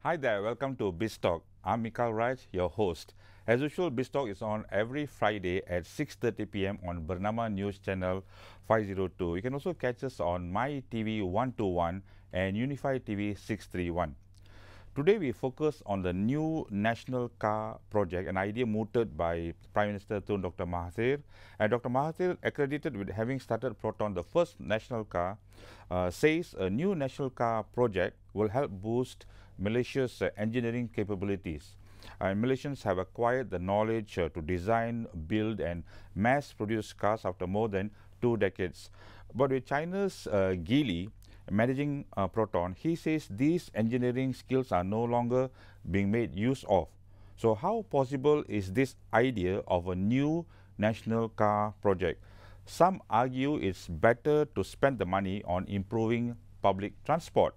Hi there, welcome to BIZ Talk. I'm Mikhail Raj, your host. As usual, BIZ Talk is on every Friday at 6:30 p.m. on Bernama News Channel 502. You can also catch us on My TV 121 and Unify TV 631. Today we focus on the new national car project, an idea mooted by Prime Minister Tun Dr. Mahathir. And Dr. Mahathir, accredited with having started Proton, the first national car, says a new national car project will help boost Malaysia's engineering capabilities. Malaysians have acquired the knowledge to design, build and mass-produce cars after more than 2 decades. But with China's Geely managing Proton, he says these engineering skills are no longer being made use of. So how possible is this idea of a new national car project? Some argue it's better to spend the money on improving public transport.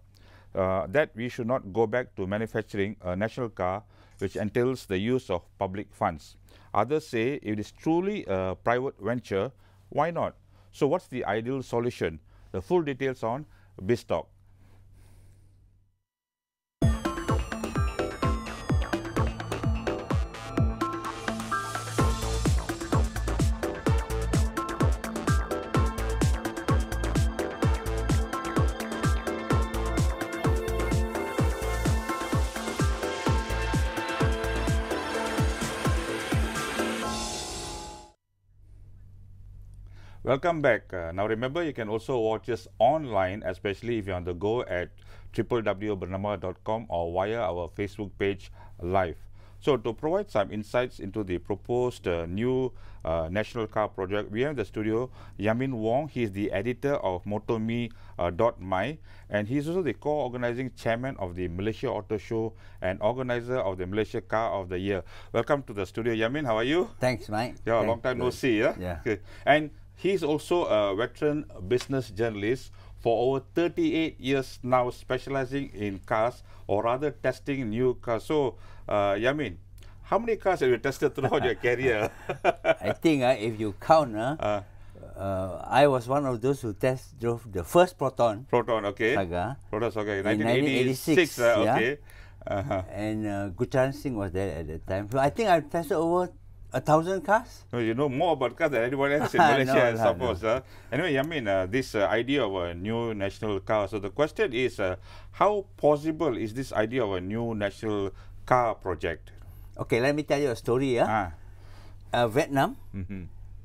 That we should not go back to manufacturing a national car which entails the use of public funds. Others say if it is truly a private venture, why not? So what's the ideal solution? The full details on BIZ Talk. Welcome back. Now remember, you can also watch us online, especially if you're on the go at www.bernama.com or via our Facebook page live. So to provide some insights into the proposed new national car project, we have in the studio Yamin Wong. He is the editor of Motomi.my and he's also the co-organizing chairman of the Malaysia Auto Show and organizer of the Malaysia Car of the Year. Welcome to the studio, Yamin. How are you? Thanks, Mike. Yeah, long time no see. Yeah. Okay. And he's also a veteran business journalist for over 38 years now, specializing in cars, or rather testing new cars. So, Yamin, how many cars have you tested throughout your career? I think if you count, I was one of those who drove the first Proton. Proton, okay. Saga. Proton Saga, in 1986. okay. And Gurcharan Singh was there at the time. So I think I tested over 1,000 cars. No, you know more about cars than anyone else in Malaysia, I suppose. Anyway, Yamin, this idea of a new national car. So the question is, how possible is this idea of a new national car project? Okay, let me tell you a story. Vietnam,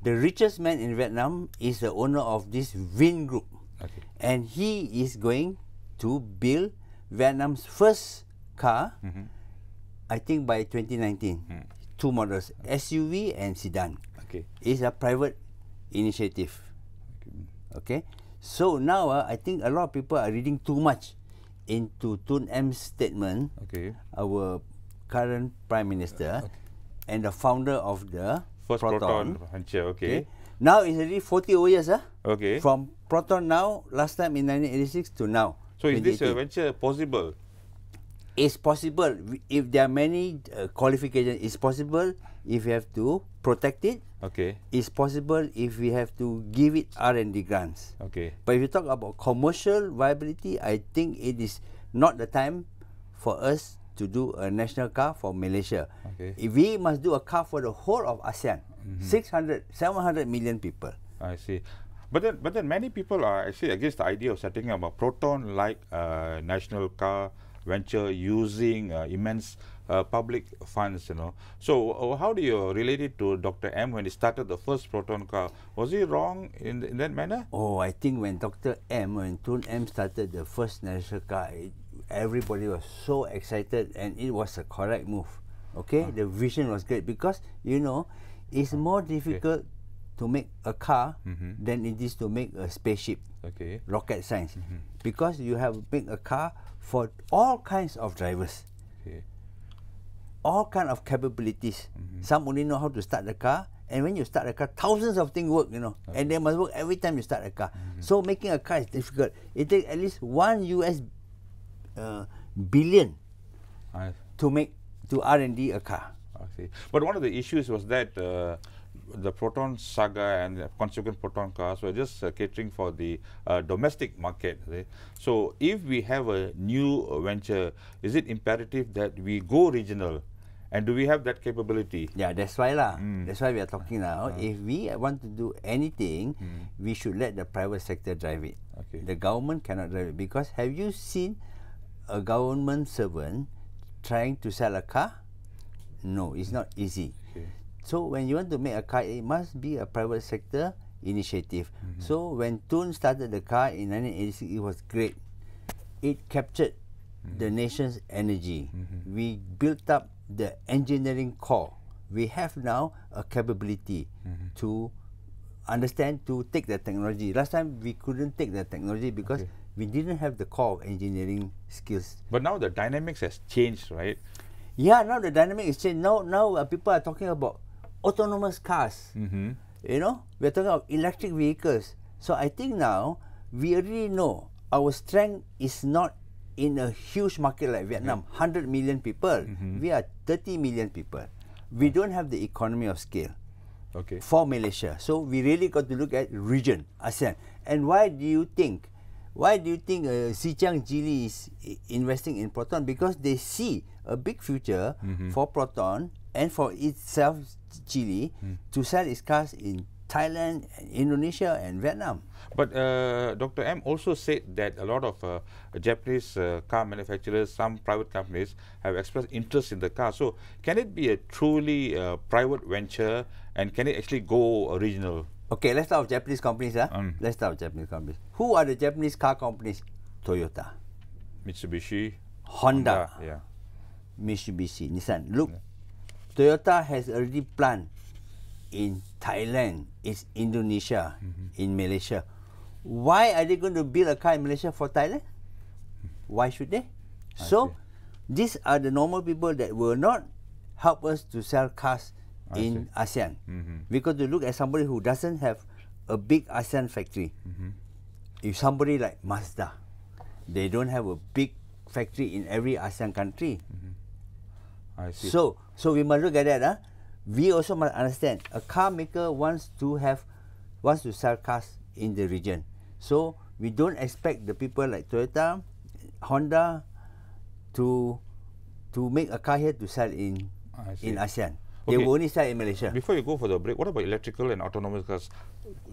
the richest man in Vietnam is the owner of this VIN group. Okay. And he is going to build Vietnam's first car, I think by 2019. 2 models, SUV and sedan. Okay. It's a private initiative. Okay. So now I think a lot of people are reading too much into Tun M's statement. Okay. Our current Prime Minister and the founder of the first Proton venture. Okay. Now it's already 40 years. Okay. From Proton now, last time in 1986 to now. So is this venture possible? It's possible if there are many qualifications. It's possible if you have to protect it. Okay. It's possible if we have to give it R&D grants. Okay. But if you talk about commercial viability, I think it is not the time for us to do a national car for Malaysia. Okay. If we must do a car for the whole of ASEAN, 700 million people. I see. But then many people are actually against the idea of setting up a Proton-like national car venture using immense public funds, you know. So how do you relate it to Dr. M when he started the first Proton car? Was he wrong in that manner? Oh, I think when Dr. M, when Tun M started the first national car, everybody was so excited and it was a correct move. Okay, the vision was great because, you know, it's more difficult to make a car than it is to make a spaceship, rocket science, because you have to make a car for all kinds of drivers, all kinds of capabilities. Some only know how to start the car. And when you start a car, thousands of things work, you know, and they must work every time you start a car. So making a car is difficult. It takes at least $1 billion to R&D a car. I see. But one of the issues was that the Proton saga and the consequent Proton cars were just catering for the domestic market. So if we have a new venture, is it imperative that we go regional? And do we have that capability? Yeah, that's why lah. That's why we are talking now. If we want to do anything, we should let the private sector drive it. Okay. The government cannot drive it, because have you seen a government servant trying to sell a car? No, it's not easy. Okay. So when you want to make a car, it must be a private sector initiative. So when Tun started the car in 1986, it was great. It captured the nation's energy. We built up the engineering core. We have now a capability to understand, to take the technology. Last time we couldn't take the technology because we didn't have the core of engineering skills. But now the dynamics has changed, right? Yeah, now the dynamic is changed. Now people are talking about autonomous cars. You know, we're talking about electric vehicles. So I think now we already know our strength is not in a huge market like Vietnam, 100 million people. We are 30 million people. We don't have the economy of scale for Malaysia. So we really got to look at region, ASEAN. And why do you think Xinjiang Geely is investing in Proton? Because they see a big future for Proton and for itself, Geely, to sell its cars in Thailand, Indonesia and Vietnam. But Dr. M also said that a lot of Japanese car manufacturers, some private companies have expressed interest in the car. So can it be a truly private venture, and can it actually go regional? Okay, let's start with Japanese companies. Let's start with Japanese companies. Who are the Japanese car companies? Toyota, Mitsubishi, Honda, Mitsubishi, Nissan. Look, Toyota has already planned in Thailand, it's Indonesia, in Malaysia. Why are they going to build a car in Malaysia for Thailand? Why should they? So these are the normal people that will not help us to sell cars in ASEAN. We got to look at somebody who doesn't have a big ASEAN factory. If somebody like Mazda, they don't have a big factory in every ASEAN country. I see. So we must look at that. We also must understand a car maker wants to sell cars in the region. So we don't expect the people like Toyota, Honda to make a car here to sell in ASEAN. They will only sell in Malaysia. Before you go for the break, what about electrical and autonomous cars?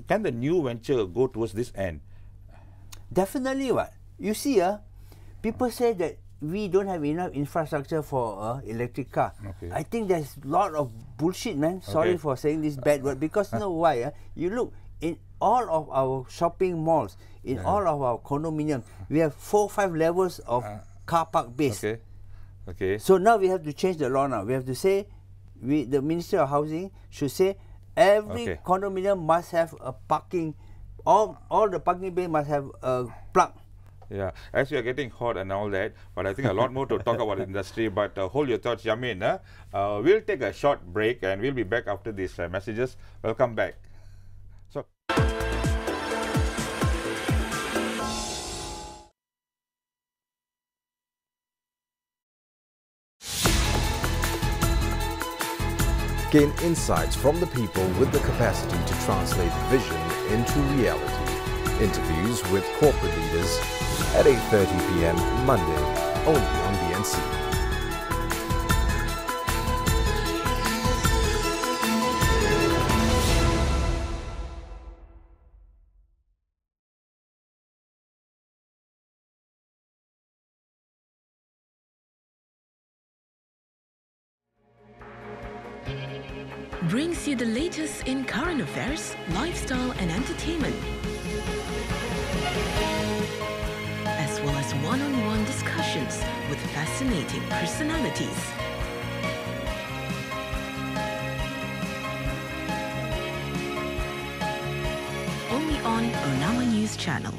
Can the new venture go towards this end? Definitely. What you see, people say that we don't have enough infrastructure for an electric car. I think there's a lot of bullshit, man. Sorry for saying this bad word, because you know why? You look in all of our shopping malls, in all of our condominiums, we have 4 or 5 levels of car park base. So now we have to change the law now. We have to say, the Ministry of Housing should say every condominium must have a parking, all the parking bay must have a plug. Yeah, as we are getting hot and all that, but I think a lot more to talk about the industry. But hold your thoughts, Yamin. We'll take a short break and we'll be back after these messages. Welcome back. So, gain insights from the people with the capacity to translate vision into reality. Interviews with corporate leaders at 8:30 p.m. Monday, only on BNC. Brings you the latest in current affairs, lifestyle and entertainment, as well as one-on-one discussions with fascinating personalities. Only on Bernama News Channel.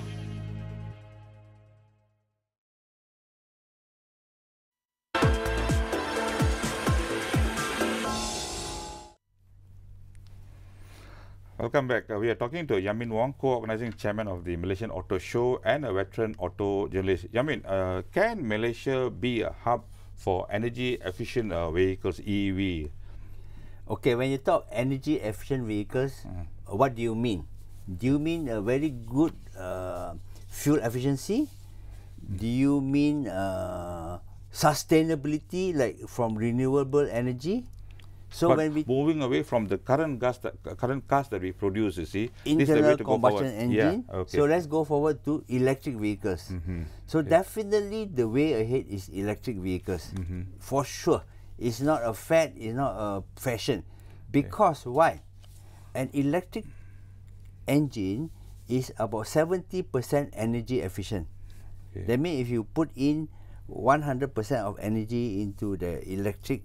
Welcome back. We are talking to Yamin Wong, co-organizing chairman of the Malaysian Auto Show and a veteran auto journalist. Yamin, can Malaysia be a hub for energy efficient vehicles, EV? Okay, when you talk energy efficient vehicles, what do you mean? Do you mean a very good fuel efficiency? Do you mean sustainability, like from renewable energy? So But when we moving away from the current cars that we produce, you see, this is the way internal to go combustion forward. engine. Yeah, okay. So let's go forward to electric vehicles. So definitely the way ahead is electric vehicles. For sure. It's not a fad, it's not a fashion. Because why? An electric engine is about 70% energy efficient. That means if you put in 100% of energy into the electric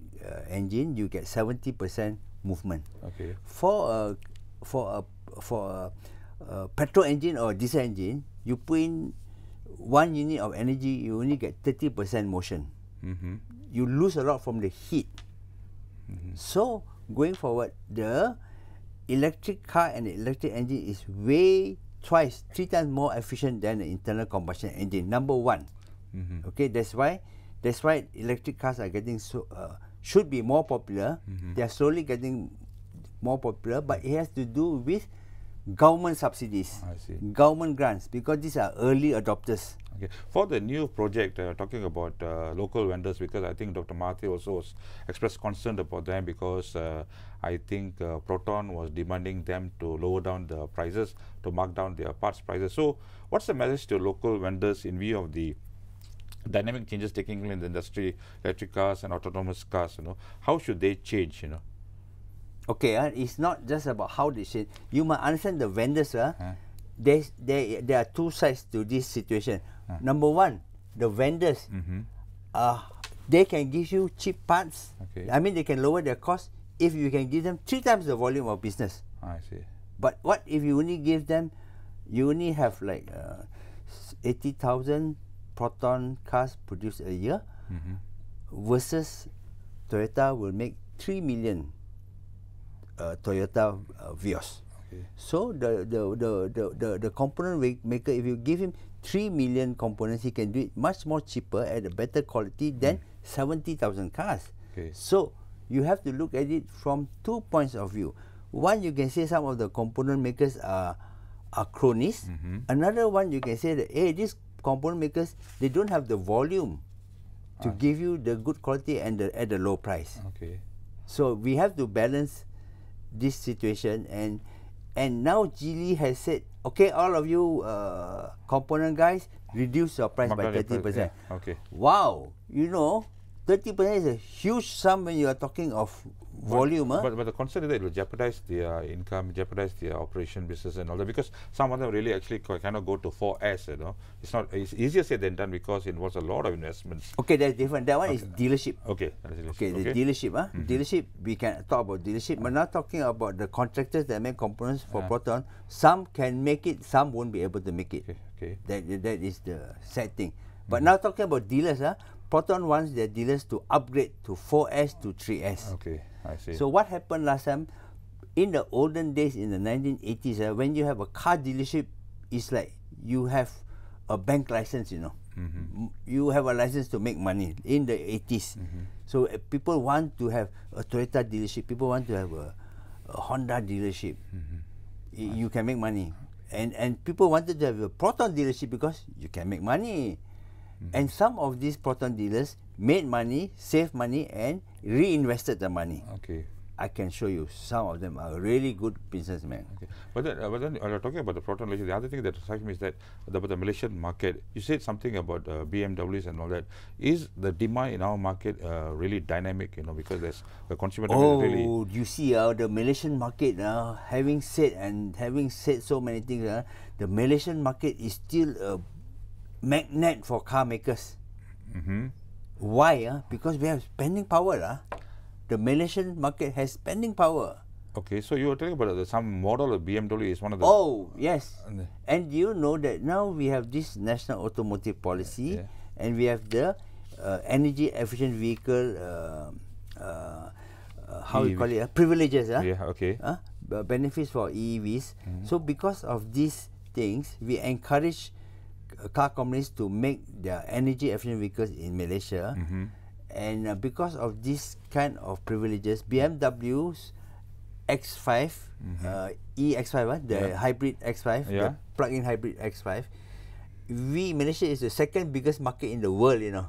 engine, you get 70% movement. Okay. For a petrol engine or diesel engine, you put in 1 unit of energy, you only get 30% motion. You lose a lot from the heat. So going forward, the electric car and the electric engine is way twice, 3 times more efficient than the internal combustion engine. Number one. Okay, that's why electric cars are getting should be more popular. They are slowly getting more popular, but it has to do with government subsidies, I see. government grants, because these are early adopters. Okay. For the new project, talking about local vendors, because I think Dr. Mahathir also expressed concern about them, because I think Proton was demanding them to lower down the prices, to mark down their parts prices. So what's the message to local vendors in view of the dynamic changes taking place in the industry, electric cars and autonomous cars? How should they change? Okay, it's not just about how they change. You must understand the vendors. There are two sides to this situation. Number one, the vendors, they can give you cheap parts. Okay. I mean, they can lower their cost if you can give them 3 times the volume of business. I see. But what if you only give them, you only have like 80,000 Proton cars produced a year, versus Toyota will make 3 million Toyota Vios. Okay. So the component maker, if you give him 3 million components, he can do it much more cheaper at a better quality than 70,000 cars. Okay. So you have to look at it from 2 points of view. One, you can say some of the component makers are cronies. Another one, you can say that, hey, these component makers, they don't have the volume to give you the good quality and at the low price. Okay. So we have to balance this situation, and now Geely has said, okay, all of you component guys, reduce your price by 30%. Yeah. Okay. Wow, 30% is a huge sum when you are talking of volume. But the concern is that it will jeopardize their income, jeopardize their operation, business and all that, because some of them really actually cannot go to 4S. It's easier said than done, because it involves a lot of investments. Okay, that's different. That one is dealership. Okay, that is dealership. Okay, the dealership. Dealership, we can talk about dealership, but not talking about the contractors that make components for Proton. Some can make it, some won't be able to make it. Okay. That is the sad thing. But now talking about dealers, Proton wants their dealers to upgrade to 4S to 3S. Okay, I see. So what happened last time, in the olden days, in the 1980s, when you have a car dealership, it's like you have a bank license, You have a license to make money in the 80s. So people want to have a Toyota dealership, people want to have a Honda dealership. You can make money. And people wanted to have a Proton dealership because you can make money. And some of these Proton dealers made money, saved money, and reinvested the money. Okay. I can show you some of them are really good businessmen. Okay. But then talking about the Proton Malaysia, the other thing that strikes me is that about the Malaysian market, you said something about BMWs and all that. Is the demand in our market really dynamic? Because there's the consumer demand really. Oh, you see, the Malaysian market, having said so many things, the Malaysian market is still a magnet for car makers. Why? Because we have spending power. The Malaysian market has spending power. Okay, so you were talking about some model of BMW is one of the. Oh, yes. And you know that now we have this national automotive policy, and we have the energy efficient vehicle, how you call it, privileges. Yeah, okay. benefits for EVs. So because of these things, we encourage car companies to make their energy efficient vehicles in Malaysia. And because of this kind of privileges, BMW's X5, EX5, the hybrid X5, the plug-in hybrid X5, Malaysia is the second biggest market in the world, you know.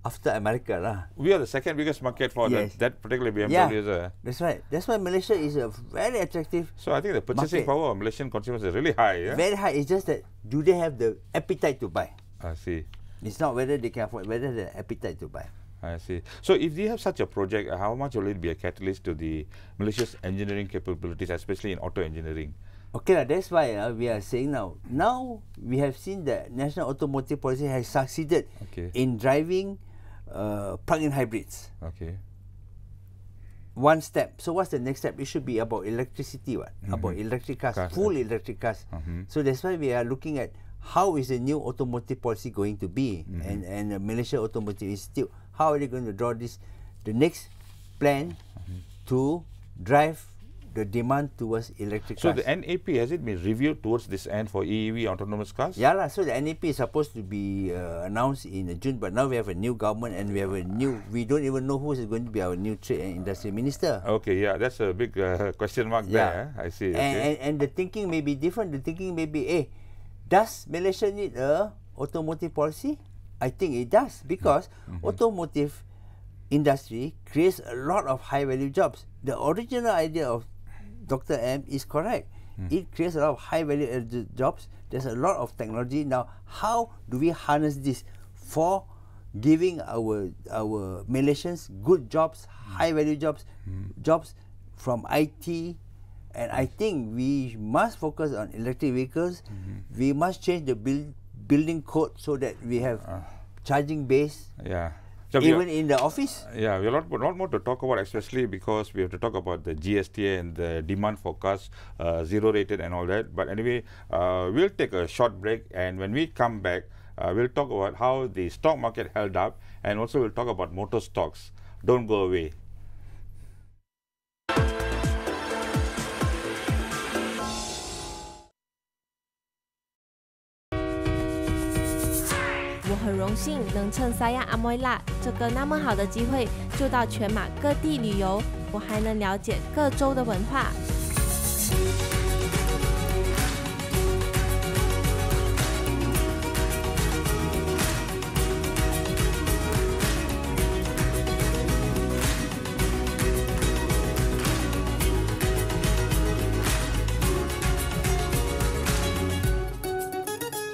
After America lah. We are the second biggest market for that particular BMW. Yeah, that's right. That's why Malaysia is a very attractive. So I think the purchasing power of Malaysian consumers is really high. Yeah? Very high. It's just that do they have the appetite to buy? I see. It's not whether they can afford, whether the appetite to buy. I see. So if they have such a project, how much will it be a catalyst to the Malaysia's engineering capabilities, especially in auto engineering? Okay, that's why we are saying now. Now we have seen that national automotive policy has succeeded in driving plug-in hybrids. Okay. One step. So what's the next step? It should be about electricity, about electric cars, full electric cars. So that's why we are looking at how is the new automotive policy going to be, and Malaysia Automotive Institute, how are they going to draw this, the next plan to drive the demand towards electric cars. So the NAP, has it been reviewed towards this end for EEV autonomous cars? Yeah, so the NAP is supposed to be announced in June, but now we have a new government and we have a new, we don't even know who is going to be our new trade and industry minister. Okay, yeah, that's a big question mark there. I see. And the thinking may be different. The thinking may be, does Malaysia need a automotive policy? I think it does, because automotive industry creates a lot of high value jobs. The original idea of Dr. M is correct. It creates a lot of high value jobs. There's a lot of technology. Now, how do we harness this for giving our Malaysians good jobs, high value jobs, jobs from IT? And I think we must focus on electric vehicles. We must change the building code so that we have charging base. Yeah. So even in the office? Yeah, we have a lot more to talk about, especially because we have to talk about the GST and the demand for cars, zero rated and all that. But anyway, we'll take a short break, and when we come back, we'll talk about how the stock market held up, and also we'll talk about motor stocks. Don't go away.我很荣幸能趁三亚阿莫拉这个那么好的机会，就到全马各地旅游，我还能了解各州的文化。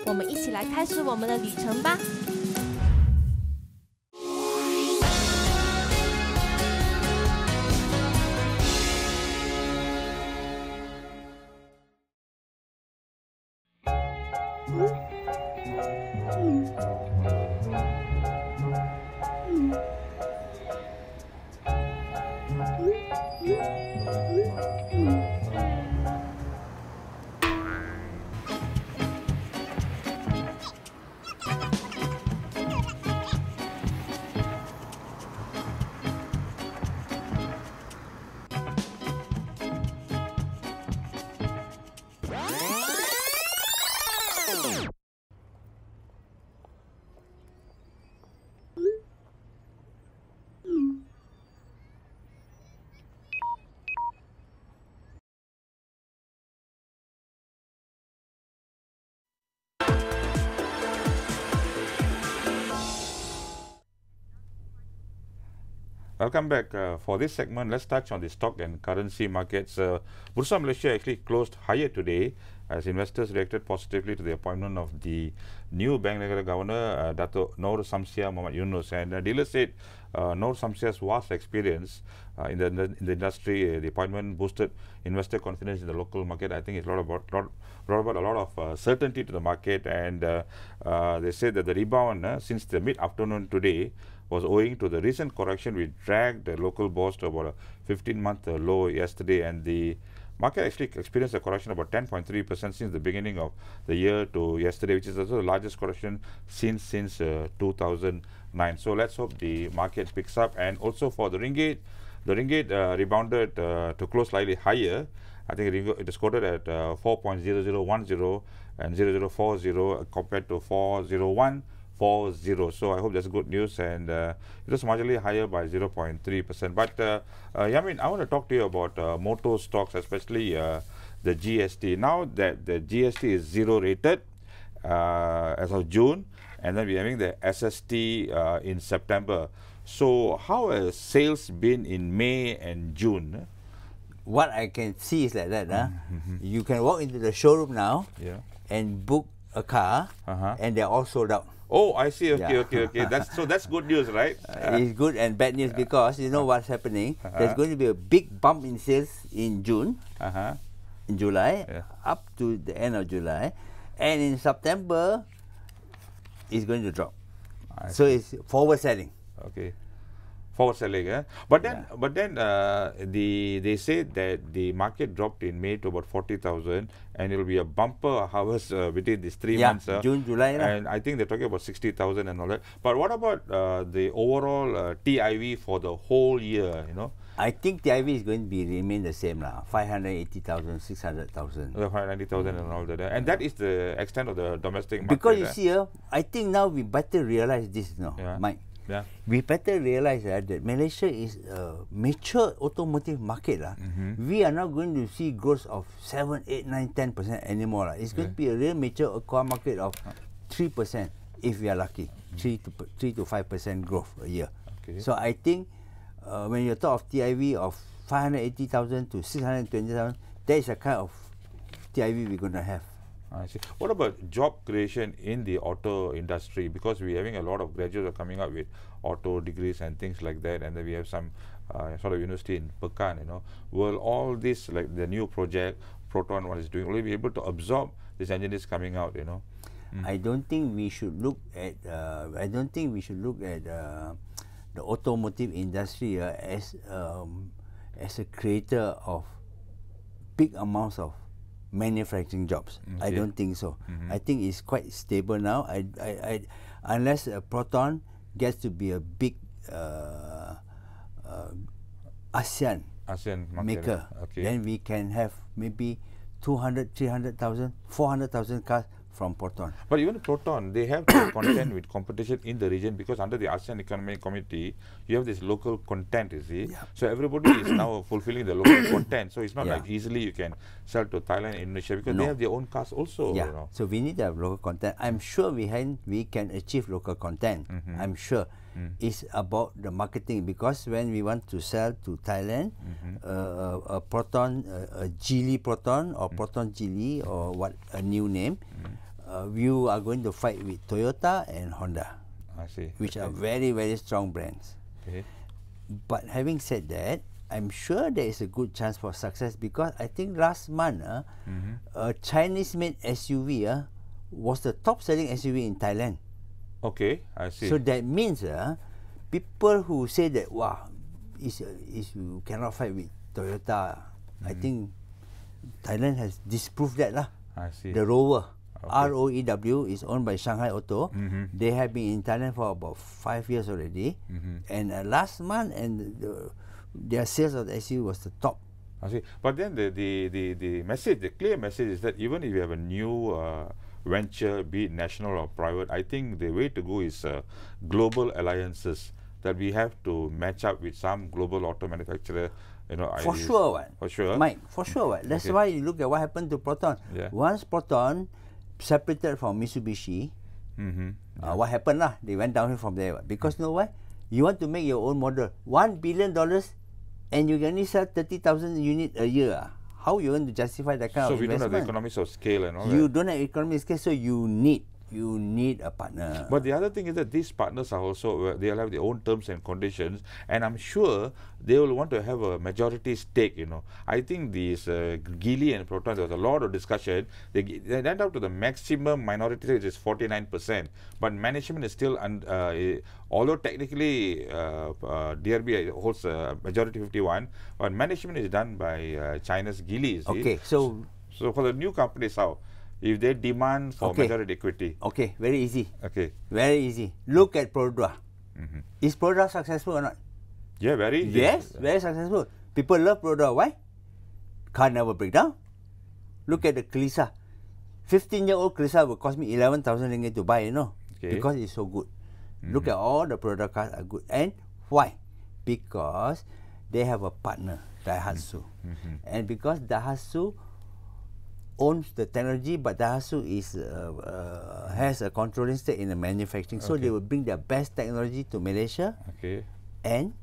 我们一起来开始我们的旅程吧。Welcome back. For this segment, let's touch on the stock and currency markets. Bursa Malaysia actually closed higher today as investors reacted positively to the appointment of the new Bank Negara Governor, Dato' Noor Samsia Muhammad Yunus. And dealers said Noor Samsia's vast experience in the industry, the appointment boosted investor confidence in the local market. I think it's brought about a lot of certainty to the market, and they said that the rebound since the mid-afternoon today was owing to the recent correction which dragged the local bonds to about a 15-month low yesterday, and the market actually experienced a correction of about 10.3% since the beginning of the year to yesterday, which is also the largest correction since 2009. So let's hope the market picks up. And also for the ringgit, The ringgit rebounded to close slightly higher. I think it is quoted at 4.0010 and 0040 compared to 40140. So I hope that's good news, and it was marginally higher by 0.3%. But Yamin, I want to talk to you about motor stocks, especially the GST. Now that the GST is zero rated as of June, and then we're having the SST in September. So how has sales been in May and June? What I can see is like that. You can walk into the showroom now and book a car, and they're all sold out. Oh, I see. Okay. That's good news, right? It's good and bad news because you know what's happening. There's going to be a big bump in sales in June, in July, up to the end of July, and in September, it's going to drop. So it's forward selling. Okay. Forward selling, But then they said that the market dropped in May to about 40,000, and it will be a bumper harvest within these 3 months. June, July, and I think they're talking about 60,000 and all that. But what about the overall TIV for the whole year? I think TIV is going to remain the same 580,000, 600,000. 590,000 and all that, and that is the extent of the domestic market. Because you see, I think now we better realize this, Mike. We better realize that Malaysia is a mature automotive market. We are not going to see growth of 7, 8, 9, 10% anymore. It's going to be a real mature car market of 3% if we are lucky. 3 to 5% growth a year. So I think when you talk of TIV of 580,000 to 620,000, that is a kind of TIV we're going to have. I see. What about job creation in the auto industry? Because we're having a lot of graduates are coming up with auto degrees and things like that, and then we have some sort of university in Pekan. Will all this, like the new project Proton one is doing, will we be able to absorb these engineers coming out? I don't think we should look at. I don't think we should look at the automotive industry as a creator of big amounts of manufacturing jobs. I don't think so. I think it's quite stable now. Unless Proton gets to be a big ASEAN maker, then we can have maybe 200, 300,000, 400,000 cars from Proton. But even Proton, they have to contend with competition in the region, because under the ASEAN Economic Committee, you have this local content, you see. So everybody is now fulfilling the local content. So it's not like easily you can sell to Thailand, Indonesia, because they have their own cars also. So we need to have local content. I'm sure we can achieve local content. I'm sure. It's about the marketing, because when we want to sell to Thailand, a Proton, a Geely Proton or Proton Geely or what a new name, you are going to fight with Toyota and Honda, which are very, very strong brands. But having said that, I'm sure there is a good chance for success, because I think last month a Chinese-made SUV was the top-selling SUV in Thailand. Okay, I see. So that means people who say that, wow, you cannot fight with Toyota, I think Thailand has disproved that. I see. The Rover, ROEW, is owned by Shanghai Auto. They have been in Thailand for about 5 years already. And last month, and their sales of the SUV was the top. I see. But then the message, the clear message is that even if you have a new venture, be it national or private, I think the way to go is global alliances, that we have to match up with some global auto manufacturer. For sure, Mike, for sure. That's why you look at what happened to Proton. Once Proton separated from Mitsubishi, what happened? They went downhill from there. Because you know what? You want to make your own model, $1 billion, and you can only sell 30,000 units a year. How are you going to justify that kind of investment? So we don't have the economies of scale and all that. You don't have economies of scale, so you need a partner. But the other thing is that these partners are also, they'll have their own terms and conditions, and I'm sure they will want to have a majority stake. I think these Geely and Proton, there was a lot of discussion. They went up to the maximum minority stake, which is 49%. But management is still, although technically DRB holds majority 51, but management is done by China's Geely. Okay, so for the new companies, how? If they demand for majority equity. Okay, very easy. Very easy. Look at Prodra. Is Prodra successful or not? Yeah, very. Yes, very successful. People love product. Why? Car never break down. Look at the Klisa. 15-year-old Klisa will cost me 11,000 ringgit to buy, you know, because it's so good. Look at all the product cars are good. And why? Because they have a partner, Daihatsu. And because Daihatsu owns the technology, but Daihatsu is has a controlling stake in the manufacturing. So they will bring their best technology to Malaysia. And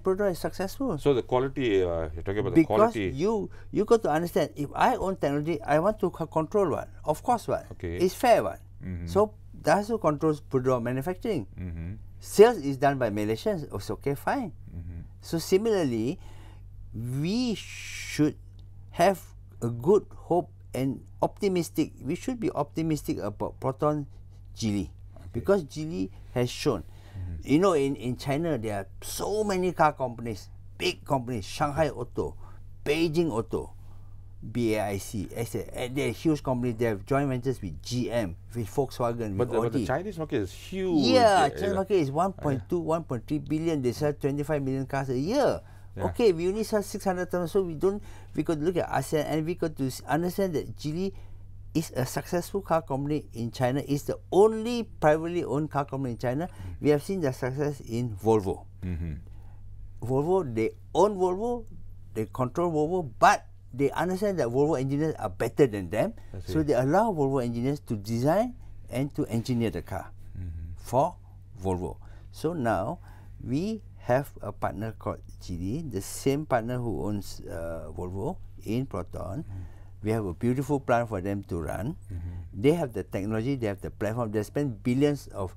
product is successful. So the quality, you're talking about the quality. Because you got to understand, if I own technology, I want to control what? Of course what? It's fair what? So Daihatsu controls product manufacturing. Sales is done by Malaysians. It's okay, fine. So similarly, we should have a good hope and optimistic. We should be optimistic about Proton Geely. Because Geely has shown, you know, in China, there are so many car companies, big companies, Shanghai Auto, Beijing Auto, BAIC, they're huge companies. They have joint ventures with GM, with Volkswagen, with Audi. But the Chinese market is huge. Yeah, Chinese market is 1.2, 1.3 billion. They sell 25 million cars a year. Okay, we only sell 600,000, so we could look at ASEAN and we got to understand that Geely is a successful car company in China. It's the only privately owned car company in China. We have seen the success in Volvo. Volvo, they own Volvo, they control Volvo, but they understand that Volvo engineers are better than them. So they allow Volvo engineers to design and to engineer the car for Volvo. So now we have a partner called Geely, the same partner who owns Volvo in Proton. We have a beautiful plant for them to run. They have the technology, they have the platform. They spend billions of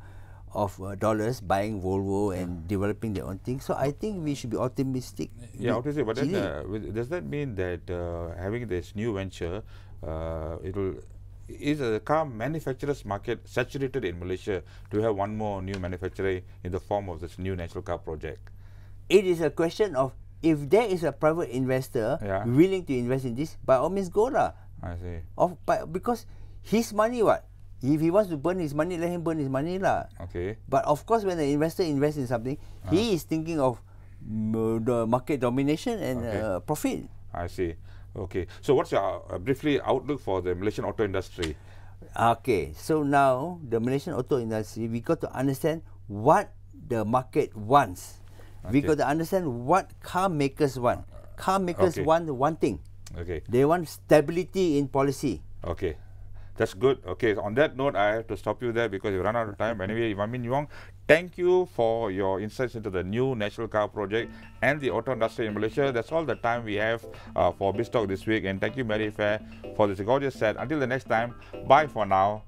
dollars buying Volvo and developing their own thing. So I think we should be optimistic. Yeah, optimistic. But then, does that mean that having this new venture, is the car manufacturers market saturated in Malaysia to have one more new manufacturer in the form of this new national car project? It is a question of, if there is a private investor willing to invest in this, by all means go lah. I see. Because his money what? If he wants to burn his money, let him burn his money lah. But of course, when the investor invests in something, he is thinking of the market domination and profit. I see. Okay. So what's your briefly outlook for the Malaysian auto industry? Okay. So now the Malaysian auto industry, we got to understand what the market wants. We got to understand what car makers want. Car makers want one thing. They want stability in policy. Okay. That's good. Okay, on that note, I have to stop you there because we run out of time. Anyway, Ivan Yong, thank you for your insights into the new national car project and the auto industry in Malaysia. That's all the time we have for BIZ Talk this week. And thank you, Mary Fair, for this gorgeous set. Until the next time, bye for now.